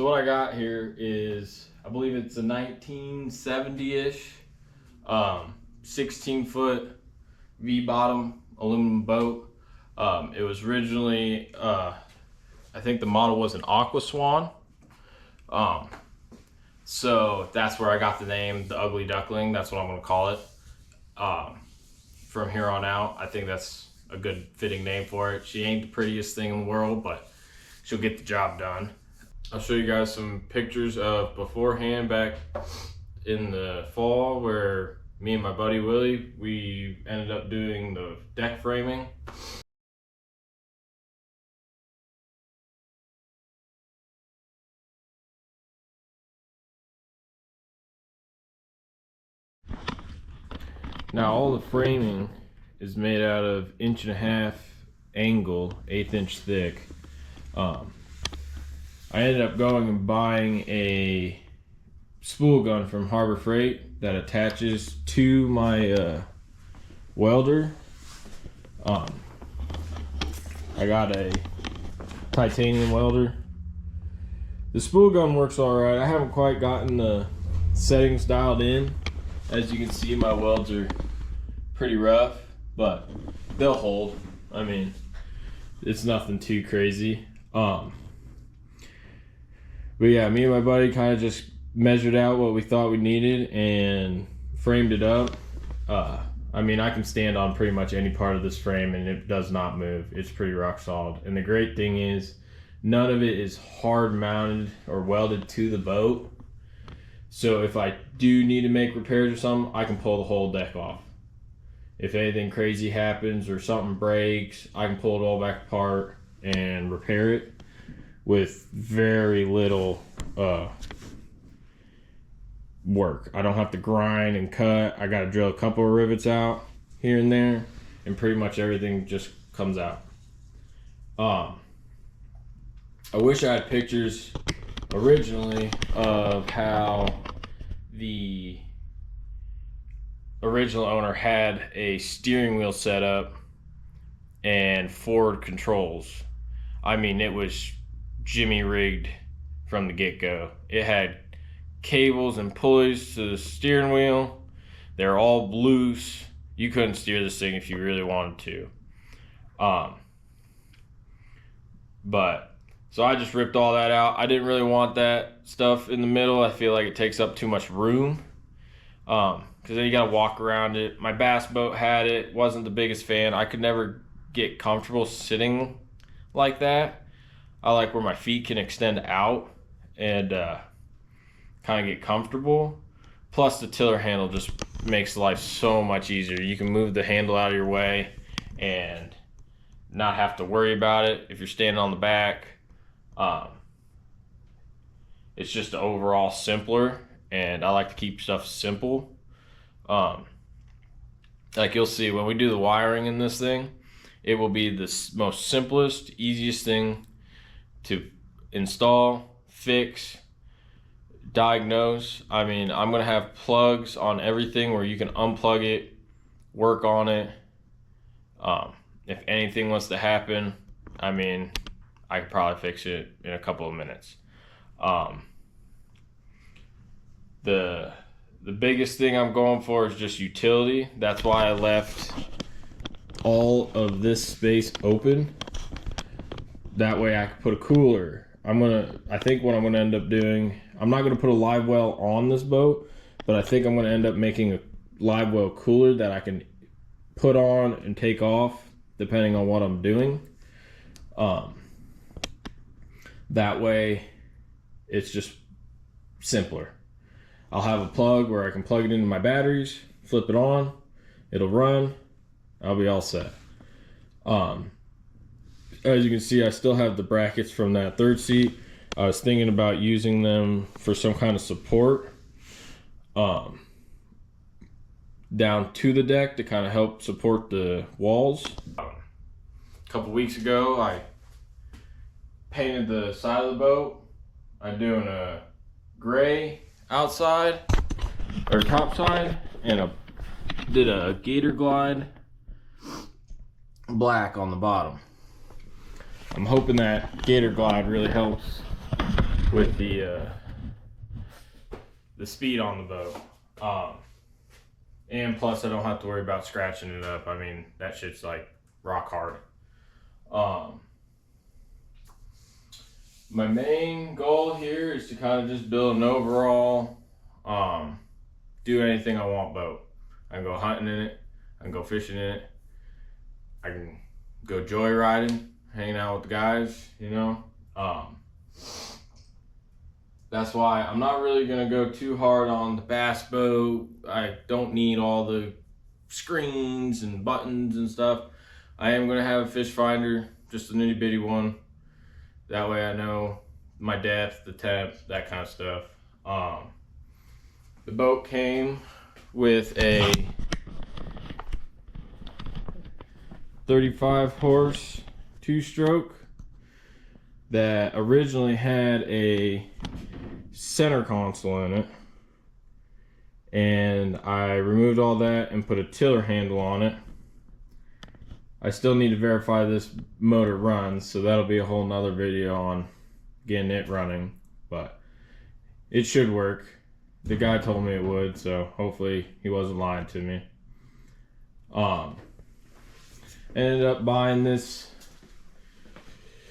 So what I got here is, I believe it's a 1970-ish, 16-foot V-bottom aluminum boat. It was originally, I think the model was an Aqua Swan. So that's where I got the name, the Ugly Duckling. That's what I'm gonna call it. From here on out, I think that's a good fitting name for it. She ain't the prettiest thing in the world, but she'll get the job done. I'll show you guys some pictures of beforehand back in the fall where me and my buddy Willie, we ended up doing the deck framing. Now all the framing is made out of 1.5" angle, 1/8 inch thick. I ended up going and buying a spool gun from Harbor Freight that attaches to my welder. I got a titanium welder. The spool gun works alright. I haven't quite gotten the settings dialed in. As you can see, my welds are pretty rough, but they'll hold. I mean, it's nothing too crazy. But yeah, me and my buddy kind of just measured out what we thought we needed and framed it up. I mean, I can stand on pretty much any part of this frame and it does not move. It's pretty rock solid. And the great thing is, none of it is hard mounted or welded to the boat. So if I do need to make repairs or something, I can pull the whole deck off. If anything crazy happens or something breaks, I can pull it all back apart and repair it with very little work. I don't have to grind and cut. I gotta drill a couple of rivets out here and there, and pretty much everything just comes out. I wish I had pictures originally of how the original owner had a steering wheel set up and forward controls. I mean, it was jimmy rigged from the get-go. It had cables and pulleys to the steering wheel. They're all loose. You couldn't steer this thing if you really wanted to. So I just ripped all that out. I didn't really want that stuff in the middle. I feel like it takes up too much room. Because then you gotta walk around it. My bass boat had it. Wasn't the biggest fan. I could never get comfortable sitting like that. I like where my feet can extend out and kind of get comfortable. Plus the tiller handle just makes life so much easier. You can move the handle out of your way and not have to worry about it if you're standing on the back. It's just overall simpler, and I like to keep stuff simple. Like you'll see when we do the wiring in this thing, it will be the most simplest, easiest thing to install, fix, diagnose. I mean, I'm gonna have plugs on everything where you can unplug it, work on it. If anything was to happen, I mean, I could probably fix it in a couple of minutes. The biggest thing I'm going for is just utility. That's why I left all of this space open. That way I could put a cooler. I think what I'm gonna end up doing, I'm not gonna put a live well on this boat, but I think I'm gonna end up making a live well cooler that I can put on and take off depending on what I'm doing. That way it's just simpler. I'll have a plug where I can plug it into my batteries, flip it on, it'll run, I'll be all set. As you can see, I still have the brackets from that third seat. I was thinking about using them for some kind of support down to the deck to kind of help support the walls. A couple weeks ago, I painted the side of the boat. I'm doing a gray outside or top side, and did a gator glide black on the bottom. I'm hoping that gator glide really helps with the speed on the boat. And plus I don't have to worry about scratching it up. I mean, that shit's like rock hard. My main goal here is to kind of just build an overall do anything I want boat. I can go hunting in it, I can go fishing in it, I can go joyriding, hanging out with the guys, you know. That's why I'm not really gonna go too hard on the bass boat. I don't need all the screens and buttons and stuff. I am gonna have a fish finder, just a nitty bitty one. That way I know my depth, the temp, that kind of stuff. The boat came with a 35 horse 2-stroke that originally had a center console in it, and I removed all that and put a tiller handle on it. I still need to verify this motor runs, so that'll be a whole nother video on getting it running, but it should work. The guy told me it would, so hopefully he wasn't lying to me. Ended up buying this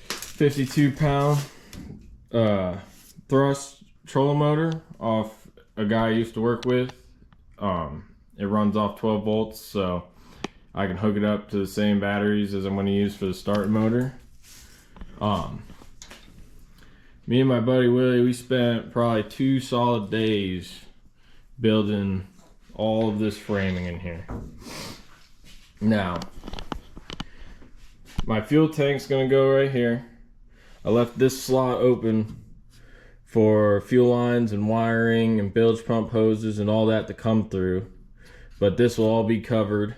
52-pound thrust trolling motor off a guy I used to work with. It runs off 12 volts, so I can hook it up to the same batteries as I'm going to use for the start motor. Me and my buddy Willie, we spent probably 2 solid days building all of this framing in here. Now, my fuel tank's going to go right here. I left this slot open for fuel lines and wiring and bilge pump hoses and all that to come through, but this will all be covered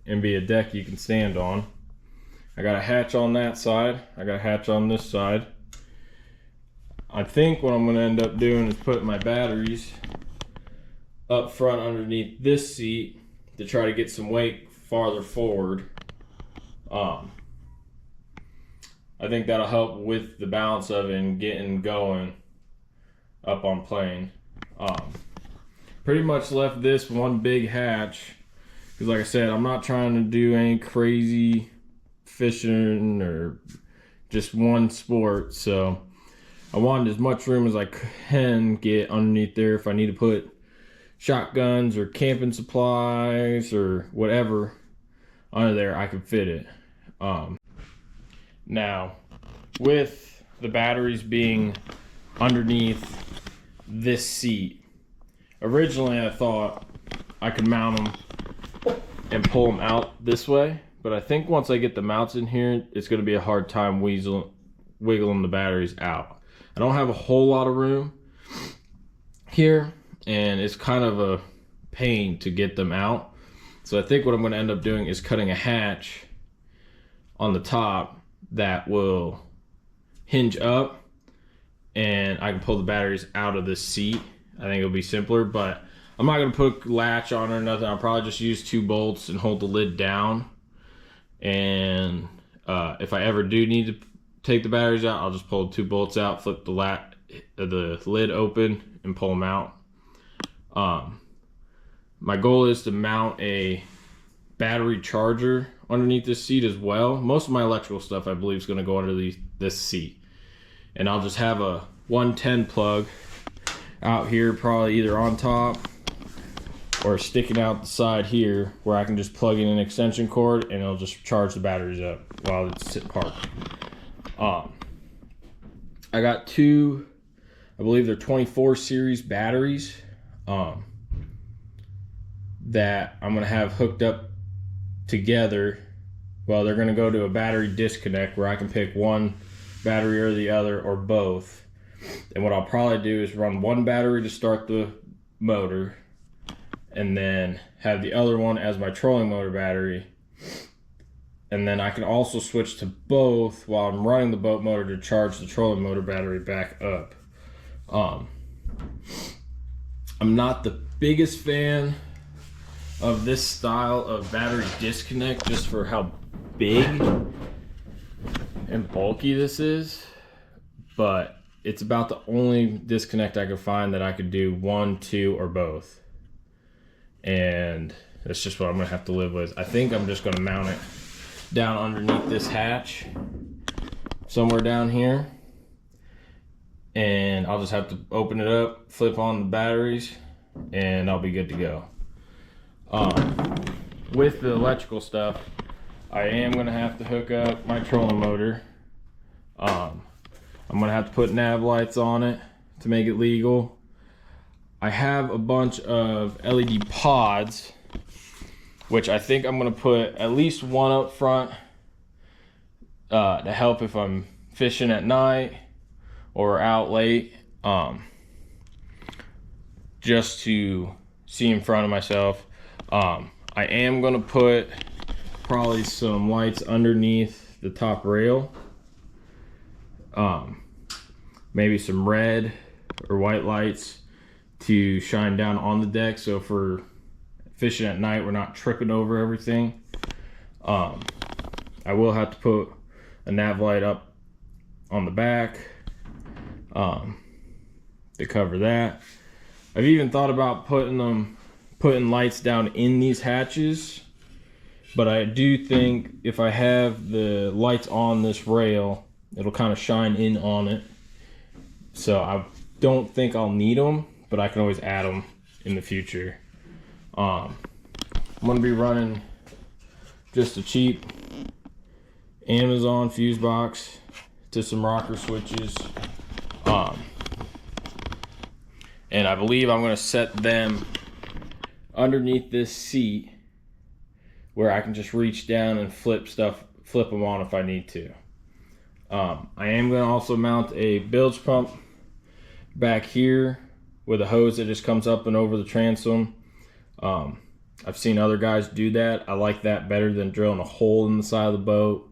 and be a deck you can stand on. I got a hatch on that side, I got a hatch on this side. I think what I'm going to end up doing is putting my batteries up front underneath this seat to try to get some weight farther forward. I think that'll help with the balance of it and getting going up on plane. Pretty much left this one big hatch because, like I said, I'm not trying to do any crazy fishing or just one sport, so I wanted as much room as I can get underneath there if I need to put shotguns or camping supplies or whatever under there. I can fit it. Now, with the batteries being underneath this seat, originally I thought I could mount them and pull them out this way, but I think once I get the mounts in here, it's going to be a hard time wiggling the batteries out. I don't have a whole lot of room here, and it's kind of a pain to get them out. So I think what I'm going to end up doing is cutting a hatch on the top that will hinge up, and I can pull the batteries out of this seat. I think it'll be simpler, but I'm not going to put a latch on or nothing. I'll probably just use 2 bolts and hold the lid down. And if I ever do need to take the batteries out, I'll just pull 2 bolts out, flip the lid open, and pull them out. My goal is to mount a battery charger underneath this seat as well. Most of my electrical stuff, I believe, is going to go under this seat. And I'll just have a 110 plug out here, probably either on top or sticking out the side here, where I can just plug in an extension cord and it'll just charge the batteries up while it's parked. I got 2, I believe they're 24 series batteries that I'm gonna have hooked up together. Well, they're gonna go to a battery disconnect where I can pick one battery or the other or both. And what I'll probably do is run one battery to start the motor, and then have the other one as my trolling motor battery. And then I can also switch to both while I'm running the boat motor to charge the trolling motor battery back up. I'm not the biggest fan of this style of battery disconnect, just for how big and bulky this is, but it's about the only disconnect I could find that I could do 1, 2, or both. And that's just what I'm gonna have to live with. I think I'm just gonna mount it down underneath this hatch, somewhere down here. And I'll just have to open it up, flip on the batteries, and I'll be good to go. With the electrical stuff, I am gonna have to hook up my trolling motor. I'm gonna have to put nav lights on it to make it legal. I have a bunch of LED pods, which I think I'm gonna put at least one up front to help if I'm fishing at night or out late, just to see in front of myself. I am gonna put probably some lights underneath the top rail. Maybe some red or white lights to shine down on the deck, so if we're fishing at night, we're not tripping over everything. I will have to put a nav light up on the back to cover that. I've even thought about putting lights down in these hatches, but I do think if I have the lights on this rail, it'll kind of shine in on it. So I don't think I'll need them, but I can always add them in the future. I'm gonna be running just a cheap Amazon fuse box to some rocker switches. And I believe I'm gonna set them underneath this seat where I can just reach down and flip them on if I need to. I am gonna also mount a bilge pump back here with a hose that just comes up and over the transom. I've seen other guys do that. I like that better than drilling a hole in the side of the boat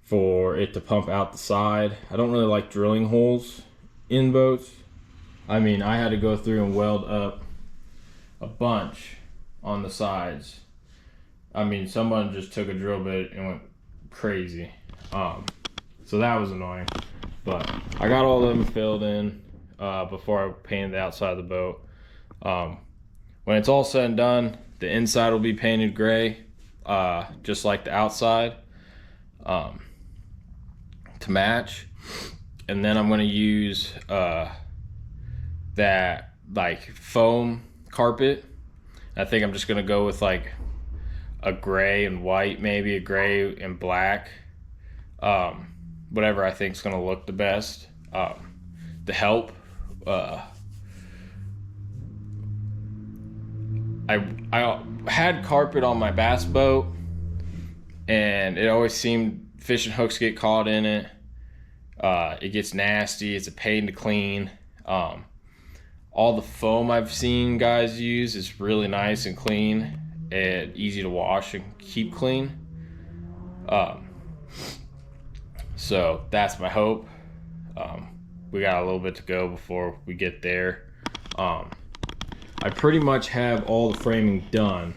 for it to pump out the side. I don't really like drilling holes in boats. I mean, I had to go through and weld up a bunch on the sides. I mean, someone just took a drill bit and went crazy. So that was annoying. But I got all of them filled in before I painted the outside of the boat. When it's all said and done, the inside will be painted gray, just like the outside, to match. And then I'm gonna use that like foam carpet. I think I'm just gonna go with like a gray and white, maybe a gray and black, whatever I think is gonna look the best to help. I had carpet on my bass boat, and it always seemed fishing hooks get caught in it. It gets nasty. It's a pain to clean. All the foam I've seen guys use is really nice and clean and easy to wash and keep clean. So that's my hope. We got a little bit to go before we get there. I pretty much have all the framing done.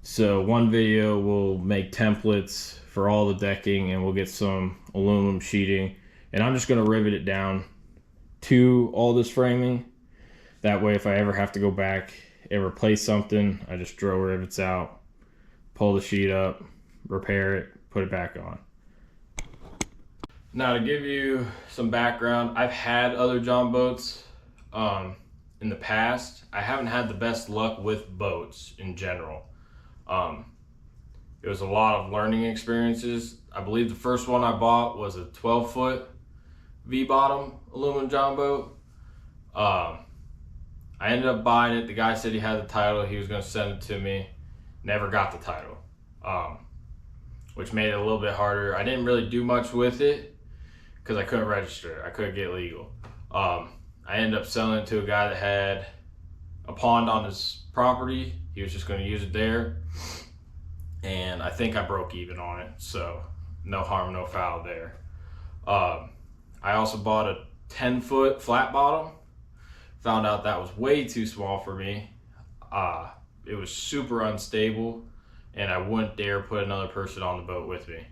So one video will make templates for all the decking, and we'll get some aluminum sheeting, and I'm just gonna rivet it down to all this framing. That way, if I ever have to go back and replace something, I just drill rivets out, pull the sheet up, repair it, put it back on. Now, to give you some background, I've had other John boats in the past. I haven't had the best luck with boats in general. It was a lot of learning experiences. I believe the first one I bought was a 12-foot V-bottom aluminum John boat. I ended up buying it. The guy said he had the title. He was going to send it to me. Never got the title, which made it a little bit harder. I didn't really do much with it because I couldn't register. I couldn't get legal. I ended up selling it to a guy that had a pond on his property. He was just going to use it there. And I think I broke even on it. So no harm, no foul there. I also bought a 10-foot flat bottom. Found out that was way too small for me. It was super unstable, and I wouldn't dare put another person on the boat with me.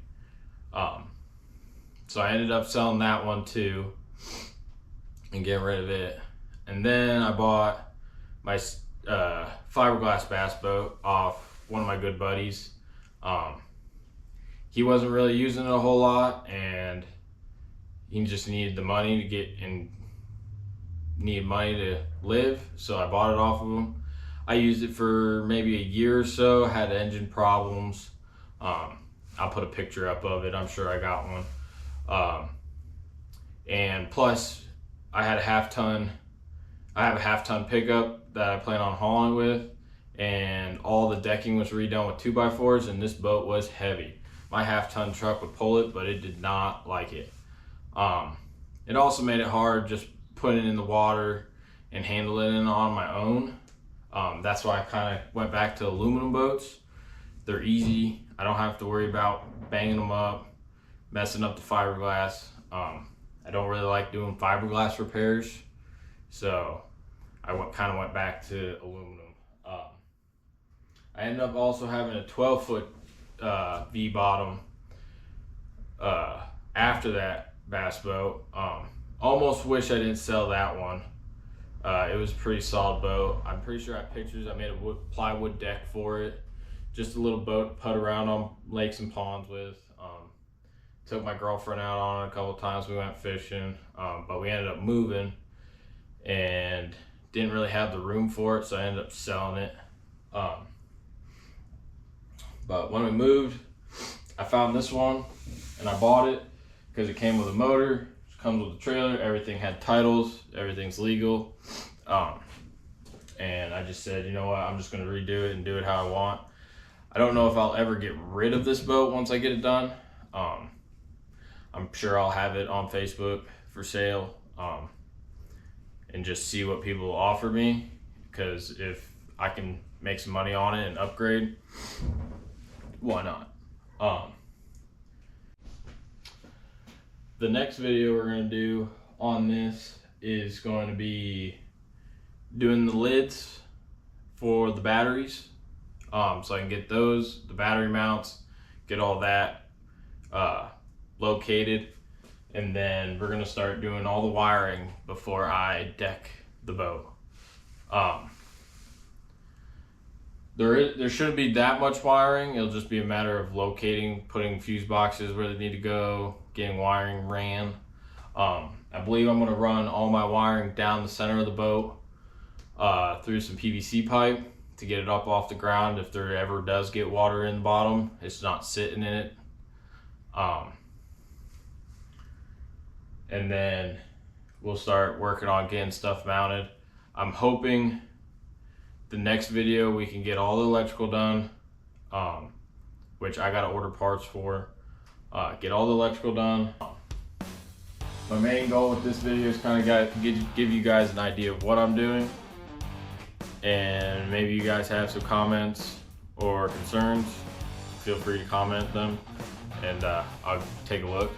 So I ended up selling that one too. and getting rid of it. And then I bought my fiberglass bass boat off one of my good buddies. He wasn't really using it a whole lot, and he just needed the money to needed money to live, so I bought it off of him. I used it for maybe a year or so, had engine problems. I'll put a picture up of it, I'm sure I got one. And plus, I have a half-ton pickup that I plan on hauling with, and all the decking was redone with 2x4s, and this boat was heavy. My half-ton truck would pull it, but it did not like it. It also made it hard just putting it in the water and handling it on my own. That's why I kind of went back to aluminum boats. They're easy. I don't have to worry about banging them up, messing up the fiberglass. I don't really like doing fiberglass repairs, so I kind of went back to aluminum. I ended up also having a 12-foot V-bottom after that bass boat. Almost wish I didn't sell that one. It was a pretty solid boat. I'm pretty sure I have pictures. I made a plywood deck for it. Just a little boat to putt around on lakes and ponds with. Took my girlfriend out on it a couple times. We went fishing, but we ended up moving and didn't really have the room for it, so I ended up selling it. But when we moved, I found this one and I bought it because it came with a motor, it comes with a trailer, everything had titles, everything's legal. And I just said, you know what, I'm just gonna redo it and do it how I want. I don't know if I'll ever get rid of this boat once I get it done. I'm sure I'll have it on Facebook for sale, and just see what people offer me, because if I can make some money on it and upgrade, why not? The next video we're going to do on this is going to be doing the lids for the batteries, so I can get those, the battery mounts, get all that located, and then we're going to start doing all the wiring before I deck the boat. There shouldn't be that much wiring. It'll just be a matter of locating, putting fuse boxes where they need to go, getting wiring ran. I believe I'm going to run all my wiring down the center of the boat through some PVC pipe to get it up off the ground. If there ever does get water in the bottom, it's not sitting in it. And then we'll start working on getting stuff mounted. I'm hoping the next video we can get all the electrical done, which I gotta order parts for. Get all the electrical done. My main goal with this video is kind of give you guys an idea of what I'm doing, and maybe you guys have some comments or concerns. Feel free to comment them, and I'll take a look.